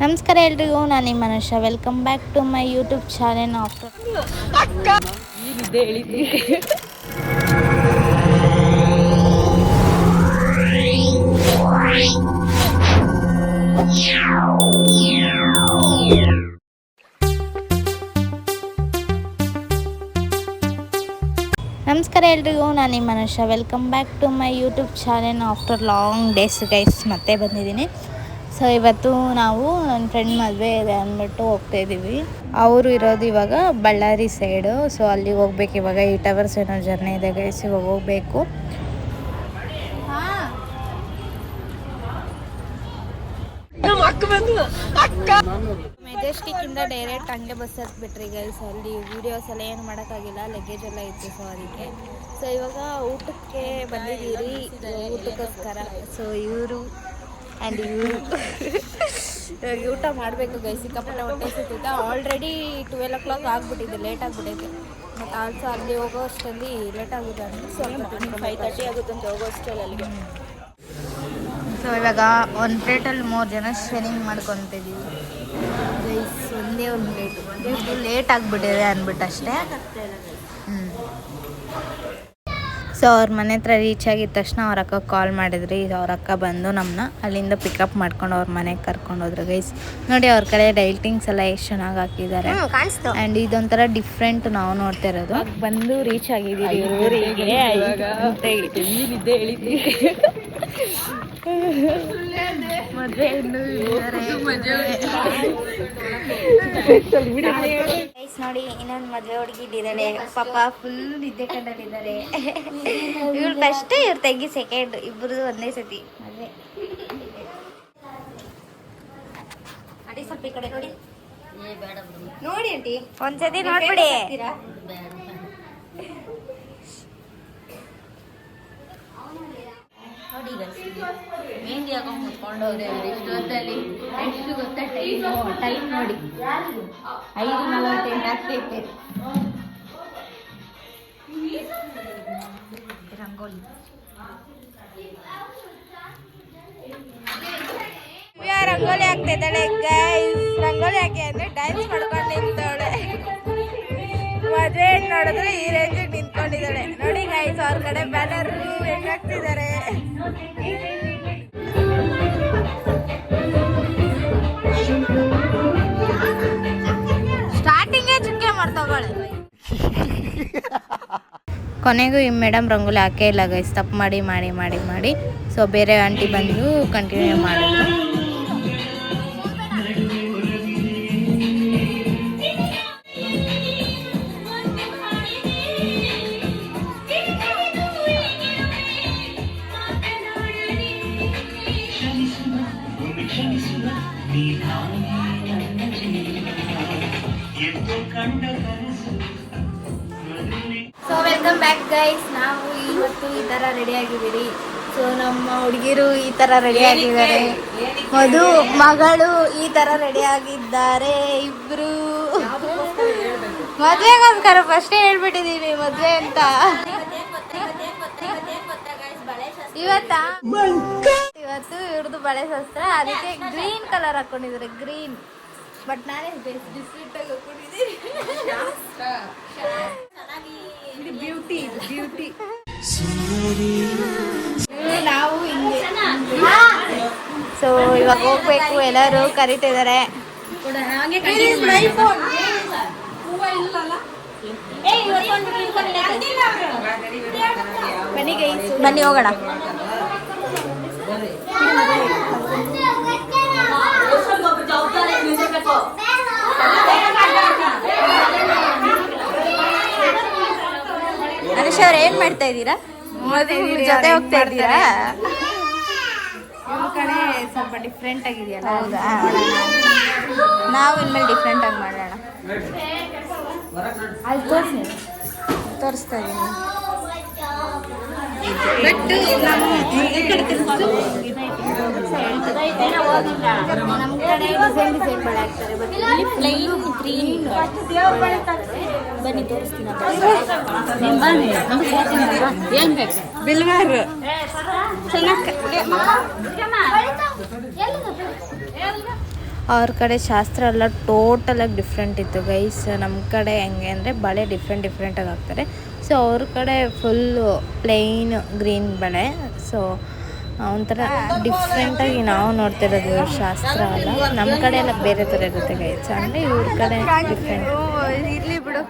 ನಮಸ್ಕಾರ ಎಲ್ರಿಗೂ, ನಾನು ನಿಮ್ಮ ಮನುಷ್ಯ. Welcome back to my YouTube channel. After ನಮಸ್ಕಾರ ಎಲ್ರಿಗೂ, ನಾನು ನಿಮ್ಮ ಮನುಷ್ಯ. Welcome back to my YouTube channel. After long days guys ಮತ್ತೆ ಬಂದಿದ್ದೀನಿ. ಸೊ ಇವತ್ತು ನಾವು ನನ್ನ ಫ್ರೆಂಡ್ ಮದುವೆ ಇದೆ ಅಂದ್ಬಿಟ್ಟು ಹೋಗ್ತಾಯಿದ್ದೀವಿ. ಅವರು ಇರೋದು ಇವಾಗ ಬಳ್ಳಾರಿ ಸೈಡು. ಸೊ ಅಲ್ಲಿಗೆ ಹೋಗ್ಬೇಕು. ಇವಾಗ 8 hours ಏನೋ ಜರ್ನಿ ಇದೆ ಗೈಸ್. ಇವಾಗ ಹೋಗಬೇಕು. ಮೆಜೆಸ್ಟಿಕ್ಕಿಂದ ಡೈರೆಕ್ಟ್ ಹಂಗೆ ಬಸ್ ಹತ್ಬಿಟ್ರಿ ಗೈಸ್. ಅಲ್ಲಿ ವೀಡಿಯೋಸ್ ಎಲ್ಲ ಏನು ಮಾಡೋಕ್ಕಾಗಿಲ್ಲ, ಲಗೇಜ್ ಎಲ್ಲ ಇತ್ತು. ಸೊ ಅದಕ್ಕೆ ಇವಾಗ ಊಟಕ್ಕೆ ಬಂದಿದ್ದೀರಿ, ಊಟಕ್ಕೋಸ್ಕರ. ಸೊ ಇವರು ಆ್ಯಂಡ್ ಇವರು ಇವಾಗ ಊಟ ಮಾಡಬೇಕು ಗೈಸ್. ಸಿಕ್ಕಾಪಟ್ಟೆ ಹೊಟ್ಟೆ ಸಿಗ್ತೈತೆ. ಆಲ್ರೆಡಿ 12 o'clock ಆಗಿಬಿಟ್ಟಿದೆ, ಲೇಟ್ ಆಗಿಬಿಟ್ಟೈತೆ. ಮತ್ತು ಆಲ್ಸೋ ಅಲ್ಲಿ ಹೋಗೋ ಅಷ್ಟರಲ್ಲಿ ಲೇಟ್ ಆಗುತ್ತೆ ಅಂದರೆ ಸ್ವಲ್ಪ 5:30 ಆಗುತ್ತೆ ಅಂತ ಹೋಗೋ ಅಷ್ಟರಲ್ಲಿ ಅಲ್ಲಿಗೆ. ಸೊ ಇವಾಗ ಒಂದು ಪ್ಲೇಟಲ್ಲಿ 3 ಜನ ಶೇರಿಂಗ್ ಮಾಡ್ಕೊತಿದ್ದೀವಿ ಗೈಸ್. ಒಂದೇ ಒಂದು ಪ್ಲೇಟು ಲೇಟ್ ಆಗಿಬಿಟ್ಟಿದೆ ಅಂದ್ಬಿಟ್ಟು ಅಷ್ಟೇ. ಸೊ ಅವ್ರ ಮನೆ ಹತ್ರ ರೀಚ್ ಆಗಿದ ತಕ್ಷಣ ಅವ್ರ ಅಕ್ಕ ಕಾಲ್ ಮಾಡಿದ್ರಿ. ಅವ್ರ ಅಕ್ಕ ಬಂದು ನಮ್ಮನ್ನ ಅಲ್ಲಿಂದ ಪಿಕಪ್ ಮಾಡ್ಕೊಂಡು ಅವ್ರ ಮನೆಗೆ ಕರ್ಕೊಂಡೋದ್ರು ಗೈಸ್. ನೋಡಿ ಅವ್ರ ಕಡೆ ಲೈಟಿಂಗ್ಸ್ ಎಲ್ಲ ಎಷ್ಟು ಚೆನ್ನಾಗಿ ಹಾಕಿದ್ದಾರೆ. ಆ್ಯಂಡ್ ಇದೊಂಥರ ಡಿಫ್ರೆಂಟ್ ನಾವು ನೋಡ್ತಾ ಇರೋದು. ಬಂದು ರೀಚ್ ಆಗಿದ್ದೀರಿ ಊರಿಗೆ. ಮದುವೆ ನೋಡಿ, ಇನ್ನೊಂದು ಮದುವೆ ಹುಡುಗಿ ಇಟ್ಟಿದ್ದಾಳೆ. ಪಾಪ ಫುಲ್ ನಿದ್ದೆ ಕಂಡಲ್ಲಿದ್ದಾರೆ. ಇವ್ರು ಫಸ್ಟ್, ಇವ್ರು ತೆಗಿ ಸೆಕೆಂಡ್. ಇಬ್ಬರದು ಒಂದೇ ಸತಿ ಮದುವೆ. ಅಡಿ ಸ್ವಲ್ಪ ಈ ಕಡೆ ನೋಡಿ, ನೋಡಿ ಆಂಟಿ ಒಂದ್ಸತಿ ನೋಡ್ಬಿಡಿ. ನೋಡಿ ಮೆಹಂದಿ ಹಾಕೊಂಡು ಮುತ್ಕೊಂಡವ್ರೆ. ಇಷ್ಟೊತ್ತಲ್ಲಿ ಎಷ್ಟು ಗೊತ್ತಾ ಟೈಮ್ ನೋಡಿ, 5:48 ಆಗ್ತೈತೆ. ರಂಗೋಲಿ ರಂಗೋಲಿ ಹಾಕ್ತಿದ್ದಾಳೆ ಗೈಸ್. ರಂಗೋಲಿ ಹಾಕಿ ಅಂದ್ರೆ ಡ್ಯಾನ್ಸ್ ಮಾಡ್ಕೊಂಡು ನಿಂತವಳೆ. ಮದುವೆ ನೋಡಿದ್ರೆ ಈ ರೇಂಜಿಗೆ ನಿಂತ್ಕೊಂಡಿದ್ದಾಳೆ ನೋಡಿ ಗೈಸ್. ಅವ್ರ ಕಡೆ ಬ್ಯಾನರ್ ಹೆಂಗಾಗ್ತಿದ್ದಾರೆ. ಸ್ಟಾರ್ಟಿಂಗೇ ಚುಕ್ಕೆ ಮಾಡ್ತವಳೆ. ಕೊನೆಗೂ ಈ ಮೇಡಮ್ ರಂಗೋಲಿ ಹಾಕೇ ಇಲ್ಲ ಗೈಸ್. ತಪ್ಪು ಮಾಡಿ ಮಾಡಿ ಮಾಡಿ ಮಾಡಿ ಸೊ ಬೇರೆ ಆಂಟಿ ಬಂದು ಕಂಟಿನ್ಯೂ ಮಾಡಿದ್ರು. So welcome back guys. ನಾವು ಇವತ್ತು ಈ ಥರ ರೆಡಿ ಆಗಿದ್ದೀರಿ. ಸೊ ನಮ್ಮ ಹುಡುಗಿರು ಈ ಥರ ರೆಡಿ ಆಗಿದ್ದಾರೆ. ಮಗಳು ಈ ಥರ ರೆಡಿ ಆಗಿದ್ದಾರೆ. ಇಬ್ರು ಮದುವೆಗೋಸ್ಕರ ಫಸ್ಟೇ ಹೇಳ್ಬಿಟ್ಟಿದ್ದೀವಿ ಮದುವೆ ಅಂತ. ಇವತ್ತು ಇವ್ರದ್ದು ಬಳೆ ಶಾಸ್ತ್ರ. ಅದಕ್ಕೆ ಗ್ರೀನ್ ಕಲರ್ ಹಾಕೊಂಡಿದ್ದಾರೆ, ಗ್ರೀನ್. ಬಟ್ ನಾನೇ ಡಿಫ್ರೆಂಟ್ ಆಗಿ ಹಾಕೊಂಡಿದ್ದೀನಿ. ಬ್ಯೂಟಿ ನಾವು ಹಿಂಗೆ. ಸೊ ಇವಾಗ ಹೋಗ್ಬೇಕು, ಎಲ್ಲರೂ ಕರಿತಿದ್ದಾರೆ. ಬನ್ನಿ ಹೋಗೋಣ. ಅನುಷ್ ಅವ್ರು ಏನ್ ಮಾಡ್ತಾ ಇದ್ದೀರಾ? ಜೊತೆ ಹೋಗ್ತಾ ಇದ್ದೀರಾ? ಕಡೆ ಸ್ವಲ್ಪ ಡಿಫ್ರೆಂಟ್ ಆಗಿದೆಯಲ್ಲ. ಹೌದಾ, ನಾವು ಇನ್ಮೇಲೆ ಡಿಫ್ರೆಂಟ್ ಆಗಿ ಮಾಡೋಣ. ಅಲ್ಲಿ ತೋರಿಸ್ತಾ ಇದ್ದೀನಿ. ನಮ್ಮ ಕಡೆ ಡಿಸೈನ್ ಬಳೆ ಹಾಕ್ತಾರೆ. ಬಟ್ ಇಲ್ಲಿ ಪ್ಲೈನ್ ಗ್ರೀನ್ ಬನ್ನಿ ತೋರಿಸ್ತೀನಿ. ಏನ್ ಬೇಕು? ಬಿಲ್ವಾರು ಚೆನ್ನಾಗಿ ಅವ್ರ ಕಡೆ ಶಾಸ್ತ್ರ ಎಲ್ಲ ಟೋಟಲಾಗಿ ಡಿಫ್ರೆಂಟ್ ಇತ್ತು ಗೈಸ್. ನಮ್ಮ ಕಡೆ ಹೆಂಗೆ ಅಂದರೆ ಬಳೆ ಡಿಫ್ರೆಂಟಾಗಿ ಹಾಕ್ತಾರೆ. ಸೊ ಅವ್ರ ಕಡೆ ಫುಲ್ಲು ಪ್ಲೇನ್ ಗ್ರೀನ್ ಬಳೆ. ಸೊ ಒಂಥರ ಡಿಫ್ರೆಂಟಾಗಿ ನಾವು ನೋಡ್ತಿರೋದು ಶಾಸ್ತ್ರ ಅಲ್ಲ. ನಮ್ಮ ಕಡೆ ಎಲ್ಲ ಬೇರೆ ಥರ ಇರುತ್ತೆ ಗೈಸ್. ಅಂದರೆ ಇವ್ರ ಕಡೆ ಡಿಫ್ರೆಂಟ್. ಇರಲಿ ಬಿಡು.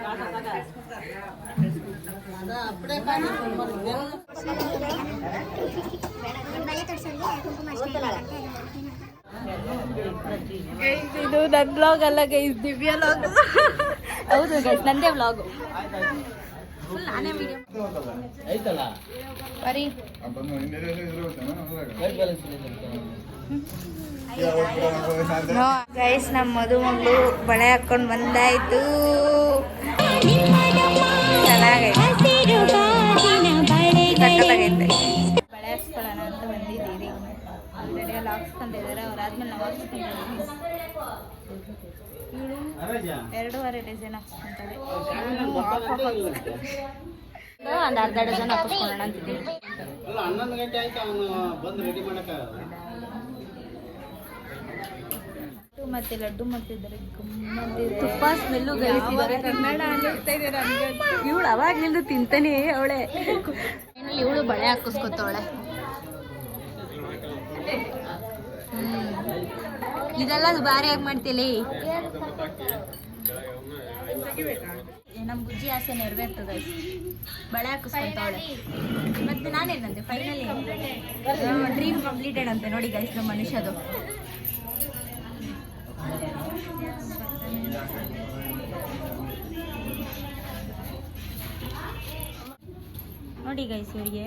ಇದು ನನ್ನ ಬ್ಲಾಗ್ ಅಲ್ಲ ಗೈಸ್, ದಿವ್ಯಾ ಬ್ಲಾಗ್. ಹೌದು ಗೈಸ್, ನಂದೇ ಬ್ಲಾಗು. ನಾನೇ ಬರೀ ಗೈಸ್, ನಮ್ಮ ಮದುಮಗಳು ಬಳೆ ಹಾಕೊಂಡು ಬಂದಾಯ್ತು. ಚೆನ್ನಾಗೈತೆ, ಬಳೆ ಹಾಕ್ಸ್ಕೊಳ್ಳೋಣ ಅಂತ ಬಂದಿದ್ದೀರಿ. ಆಲ್ರೆಡಿ ಅಲ್ಲಿ ಹಾಕ್ಸ್ಕೊಂಡಿದ್ದಾರೆ. ಅವ್ರಾದ್ಮೇಲೆ ನಾವು ಹಾಕ್ಸ್ಕೊಂಡಿದ್ದೀವಿ. ಇವಳು 2.5 ಡಜನ್ ಹಾಕ್ಸ್ಕೊಂತಾಳೆ. ಒಂದು ಅರ್ಧ ಡಜನ್ ಹಾಕಿಸ್ಕೊಳ್ಳೋಣ ಅಂತಿದ್ದೀವಿ. ಮತ್ತೆ ಲಡ್ಡು ಮಾಡ್ತಿದ್ದಾರೆ, ತುಪ್ಪ ಸ್ಮೆಲ್ಲು ಗೈಸಿದ್ದಾರೆ. ಕನ್ನಡ ಅನ್ನಿಸ್ತಾ ಇದೆ ನನಗೆ. ಇವಳು ಅವಾಗ್ಲಿಂದ ತಿಂತಾನೆ ಅವಳೆ. ಇವಳು ಬಳೆ ಹಾಕಿಸ್ಕೊತಾವಳೆ. ಇದೆಲ್ಲ ದುಬಾರಿಯಾಗಿ ಮಾಡ್ತೀಲಿ. ನಮ್ಮ ಬುಜ್ಜಿ ಆಸೆ ನೆರವೇರ್ತದೆ. ಬಳೆ ಹಾಕಿಸ್ಕೊಂತಾವಳೆ. ಮತ್ತೆ ನಾನೇನಂತೆ ಫೈನಲಿ ಡ್ರೀಮ್ ಕಂಪ್ಲೀಟೆಡ್ ಅಂತೆ. ನೋಡಿ ಗೈಸ್, ನಮ್ಮ ಮನುಷ್ಯದು. ನೋಡಿ ಗೈಸ್, ಇವರಿಗೆ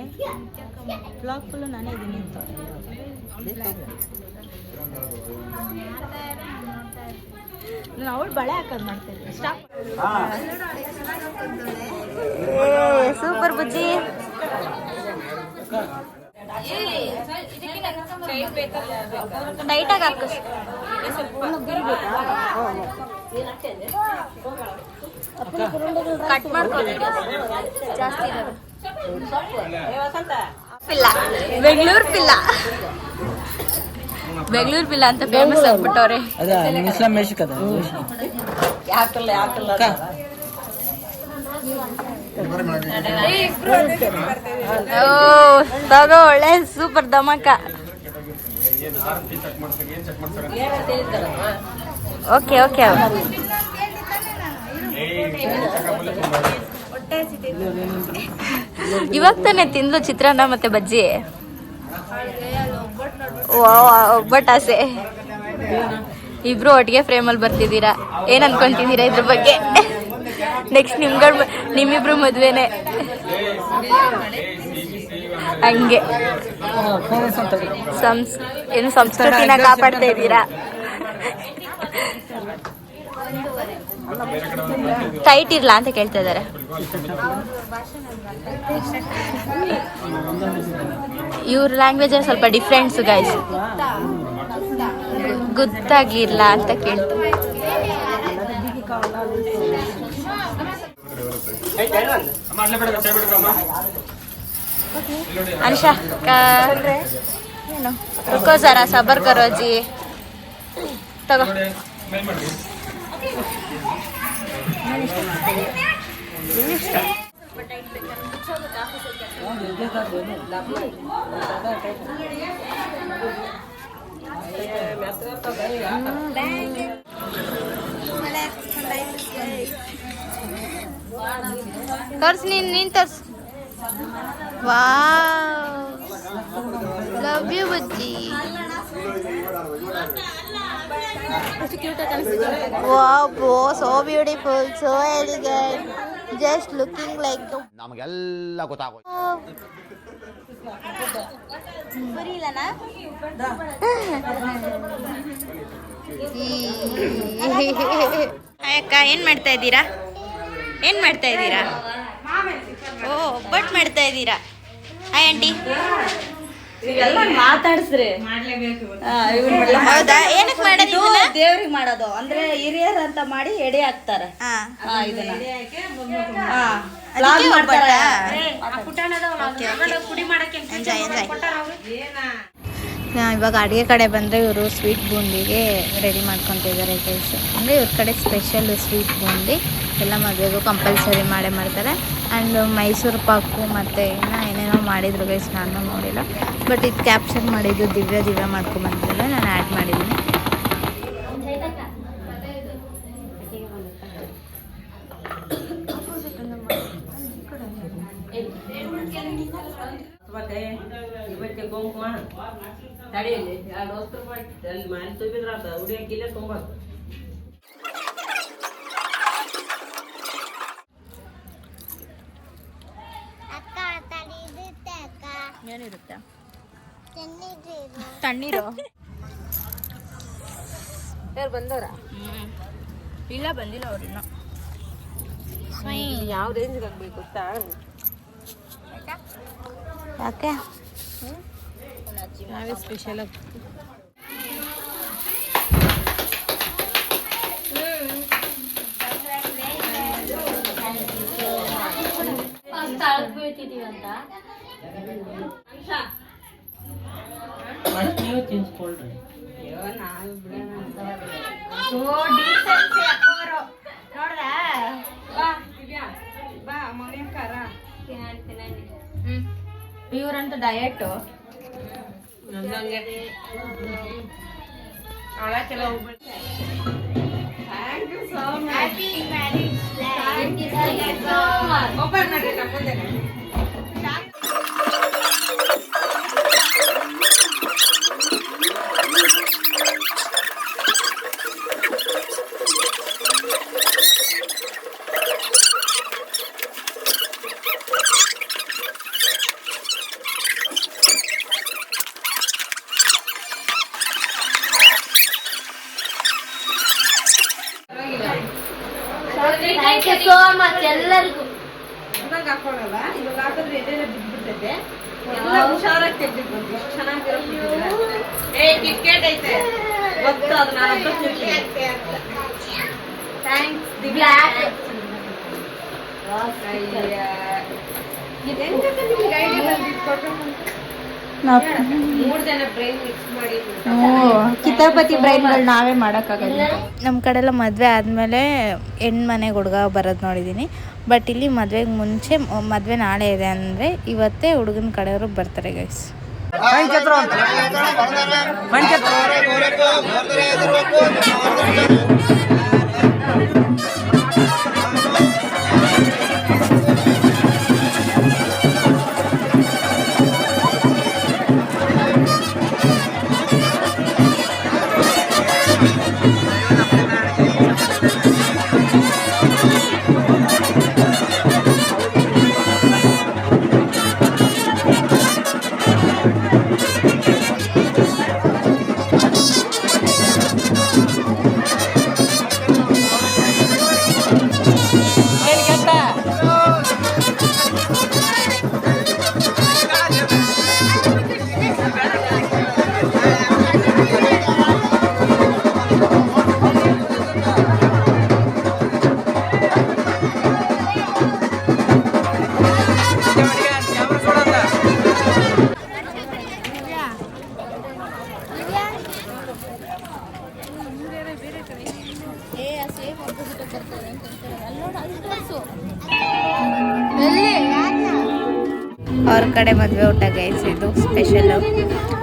ಬ್ಲಾಗ್ ಫುಲ್ಲು ನಾನೇ ಇದ್ದೀನಿ ಅಂತ. ಅವಳು ಬಳೆ ಹಾಕೋದು ಮಾಡ್ತೇನೆ. ಸೂಪರ್ ಬುಜ್ಜಿ. ಟೈಟಾಗಿ ಹಾಕಿಸ್. ಕಟ್ ಮಾಡ್ಕೊಳ್ಳಿ ಜಾಸ್ತಿ ಇರೋದು. ಪಿಲ್ಲ, ಬೆಂಗಳೂರು ಪಿಲ್ಲ, ಬೆಂಗಳೂರು ಪಿಲ್ಲ ಅಂತ ಫೇಮಸ್ ಆಗ್ಬಿಟ್ಟವ್ರೆ. ತಗೋ, ಒಳ್ಳೆ ಸೂಪರ್ ಧಮಾಕ. Okay okay. ಇವಾಗ ತಾನೆ ತಿಂದ್ಲು ಚಿತ್ರಾನ್ನ ಮತ್ತೆ ಬಜ್ಜಿ. ಒಬ್ಬಟ್ಟಾಸೆ. ಇಬ್ರು ಒಟ್ಟಿಗೆ ಫ್ರೇಮಲ್ಲಿ ಬರ್ತಿದ್ದೀರಾ. ಏನ್ ಅನ್ಕೊಂತಿದ್ದೀರಾ ಇದ್ರ ಬಗ್ಗೆ? ನೆಕ್ಸ್ಟ್ ನಿಮ್ಮಿಬ್ರು ಮದ್ವೆನೆ ಹಂಗೆ. ಏನು ಸಂಸ್ಕೃತಿನ ಕಾಪಾಡ್ತಾ ಇದ್ದೀರಾ. ಟೈಟ್ ಇರ್ಲಾ ಅಂತ ಕೇಳ್ತಾ ಇದಾರೆ. ಇವ್ರ ಲ್ಯಾಂಗ್ವೇಜ್ ಸ್ವಲ್ಪ ಡಿಫ್ರೆಂಟ್ಸ್ ಗೈಸ್. ಗೊತ್ತಾಗಿರ್ಲಾ ಅಂತ ಕೇಳ್ತಾರೆ. ಅನ್ಶಾ ಏನು ರುಕೋ ಜರಾ ಸಬರ್ ಕರೋ ಜಿ. ತಗೋ. ತೋರ್ಸ್, ನೀನ್ ತೋರ್ಸ್. ವಾವ್, ಲವ್ ಯು ಬುಜ್ಜಿ. Wow, so beautiful, so elegant, just looking like ನಮಗೆಲ್ಲ ಗೊತ್ತಾಗೋಯ್ತು. ಬರೀಲನಾ? ಅಕ್ಕ, ಏನ್ ಮಾಡ್ತಾ ಇದ್ದೀರಾ? ಏನ್ ಮಾಡ್ತಾ ಇದ್ದೀರಾ? ಓ, ಒಬ್ಬಟ್ಟು ಮಾಡ್ತಾ ಇದ್ದೀರಾ? Hi aunty. ಮಾತಾಡಿಸ್ರಿ. ಹೌದಾ? ಏನಕ್ಕೆ ಮಾಡೋದು? ದೇವ್ರಿಗೆ ಮಾಡೋದು ಅಂದ್ರೆ ಹಿರಿಯರ್ ಅಂತ ಮಾಡಿ ಎಡೆ ಹಾಕ್ತಾರ. ಇದನ್ನ ಇವಾಗ ಅಡುಗೆ ಕಡೆ ಬಂದರೆ ಇವರು ಸ್ವೀಟ್ ಬೂಂದಿಗೆ ರೆಡಿ ಮಾಡ್ಕೊತಿದ್ದಾರೆ ಗೈಸ್. ಅಂದರೆ ಇವ್ರ ಕಡೆ ಸ್ಪೆಷಲ್ ಸ್ವೀಟ್ ಬೂಂದಿ ಎಲ್ಲ ಮದುವೆಗೂ ಕಂಪಲ್ಸರಿ ಮಾಡೇ ಮಾಡ್ತಾರೆ. ಆ್ಯಂಡ್ ಮೈಸೂರು ಪಾಕು ಮತ್ತು ಇನ್ನೂ ಏನೇನೋ ಮಾಡಿದ್ರು ಗೈಸ್, ನಾನು ನೋಡಿಲ್ಲ. ಬಟ್ ಇದು ಕ್ಯಾಪ್ಚರ್ ಮಾಡಿದ್ದು ದಿವ್ಯ ಮಾಡ್ಕೊಂಬಂದಿದ್ದಾರೆ, ನಾನು ಆ್ಯಡ್ ಮಾಡಿದ್ದೀನಿ. ಮತ್ತೆ ಇವತ್ತೆ ಕುಂಕುಮ ತಡೆಯಲ್ಲಿ 2 ವಸ್ತು ಅಲ್ಲಿ ಮಾಡಿ ತುಂಬಿದ್ರ ಉಡಿಯಕ್ಕಿಲ್ಲ ತುಂಬ ಏನಿರುತ್ತೆ ತಣ್ಣೀರು. ಯಾರು ಬಂದವರ ಇಲ್ಲ ಬಂದಿಲ್ಲ ಅವ್ರಿನ್ನ. ಯಾವ ರೇಂಜ್ಗೆ ಆಗ್ಬೇಕು ಗೊತ್ತಾ? ಯಾಕೆ ನಾವೇ ಸ್ಪೆಷಲ್ ಆಗಿ ನೀವು ತಿನ್ಸ್ಕೊಳ್ರಿ. ಇವ್ರಂತೂ diet thank you so much ಎಲ್ಲರಿಗೂ. ಇವಾಗ ಹಾಕೊಳ್ಳಲ್ಲ, ಇವಾಗ ಹಾಕಿದ್ರೆ ಎದೆಲ್ಲ ಬಿದ್ಬಿಡ್ತೈತೆ. ಎಲ್ಲ ಹುಷಾರಾಗಿ ತೆಗ್ದಿಟ್ಕೊಂಡು ಎಷ್ಟು ಚೆನ್ನಾಗಿರೋ ಕಿಟ್ಕೆಟ್ ಐತೆ ಗೊತ್ತು, ಅದು ನಾನು ಥ್ಯಾಂಕ್ಸ್ ದಿವ್ಯಾ. ಕಿತಾಪತಿ ಬ್ರೈನ್ಗಳು ನಾವೇ ಮಾಡೋಕ್ಕಾಗಲ್ಲ. ನಮ್ಮ ಕಡೆ ಎಲ್ಲ ಮದುವೆ ಆದಮೇಲೆ ಹೆಣ್ಣು ಮನೆಗೆ ಹುಡುಗ ಬರೋದು ನೋಡಿದ್ದೀನಿ. ಬಟ್ ಇಲ್ಲಿ ಮದುವೆಗೆ ಮುಂಚೆ ಮದುವೆ ನಾಳೆ ಇದೆ ಅಂದರೆ ಇವತ್ತೇ ಹುಡುಗನ ಕಡೆಯವರು ಬರ್ತಾರೆ ಗೈಸ್. ಅವ್ರ ಕಡೆ ಮದುವೆ ಊಟ ಗೈಸ್, ಇದು ಸ್ಪೆಷಲು.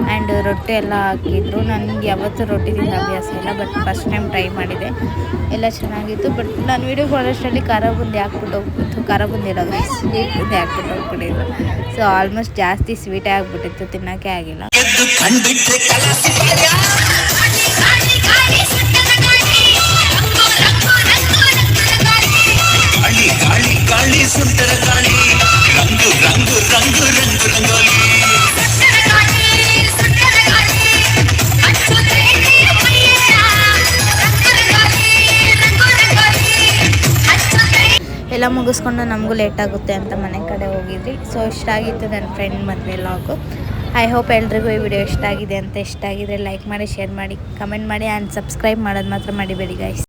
ಆ್ಯಂಡ್ ರೊಟ್ಟಿ ಎಲ್ಲ ಹಾಕಿದ್ರು. ನನಗೆ ಯಾವತ್ತೂ ರೊಟ್ಟಿ ತಿಂದ ಅಭ್ಯಾಸ ಇಲ್ಲ, ಬಟ್ ಫಸ್ಟ್ ಟೈಮ್ ಟ್ರೈ ಮಾಡಿದೆ, ಎಲ್ಲ ಚೆನ್ನಾಗಿತ್ತು. ಬಟ್ ನಾನು ವೀಡಿಯೋ ಮಾಡೋಷ್ಟರಲ್ಲಿ ಖಾರ ಬುಂದಿ ಹಾಕ್ಬಿಟ್ಟು ಹೋಗ್ಬಿಟ್ಟು, ಖಾರ ಬುಂದಿ ಇಲ್ಲ ಗೈಸ್, ಸ್ವೀಟ್ ಬುಂದಿ ಹಾಕ್ಬಿಟ್ಟು ಹೋಗ್ಬಿಟ್ಟಿದ್ರು. ಸೊ ಆಲ್ಮೋಸ್ಟ್ ಜಾಸ್ತಿ ಸ್ವೀಟೇ ಆಗಿಬಿಟ್ಟಿತ್ತು, ತಿನ್ನೋಕ್ಕೆ ಆಗಿಲ್ಲ. ಎಲ್ಲ ಮುಗಿಸ್ಕೊಂಡು ನಮಗೂ ಲೇಟ್ ಆಗುತ್ತೆ ಅಂತ ಮನೆ ಕಡೆ ಹೋಗಿದ್ವಿ. ಸೊ ಇಷ್ಟ ಆಗಿತ್ತು ನನ್ನ ಫ್ರೆಂಡ್ ಮದುವೆ ಲಾಗು. ಐ ಹೋಪ್ ಎಲ್ರಿಗೂ ಈ ವಿಡಿಯೋ ಇಷ್ಟ ಆಗಿದೆ ಅಂತ. ಇಷ್ಟ ಆಗಿದ್ರೆ ಲೈಕ್ ಮಾಡಿ, ಶೇರ್ ಮಾಡಿ, ಕಮೆಂಟ್ ಮಾಡಿ ಆ್ಯಂಡ್ ಸಬ್ಸ್ಕ್ರೈಬ್ ಮಾಡೋದು ಮಾತ್ರ ಮರಿಬೇಡಿ ಗೈಸ್.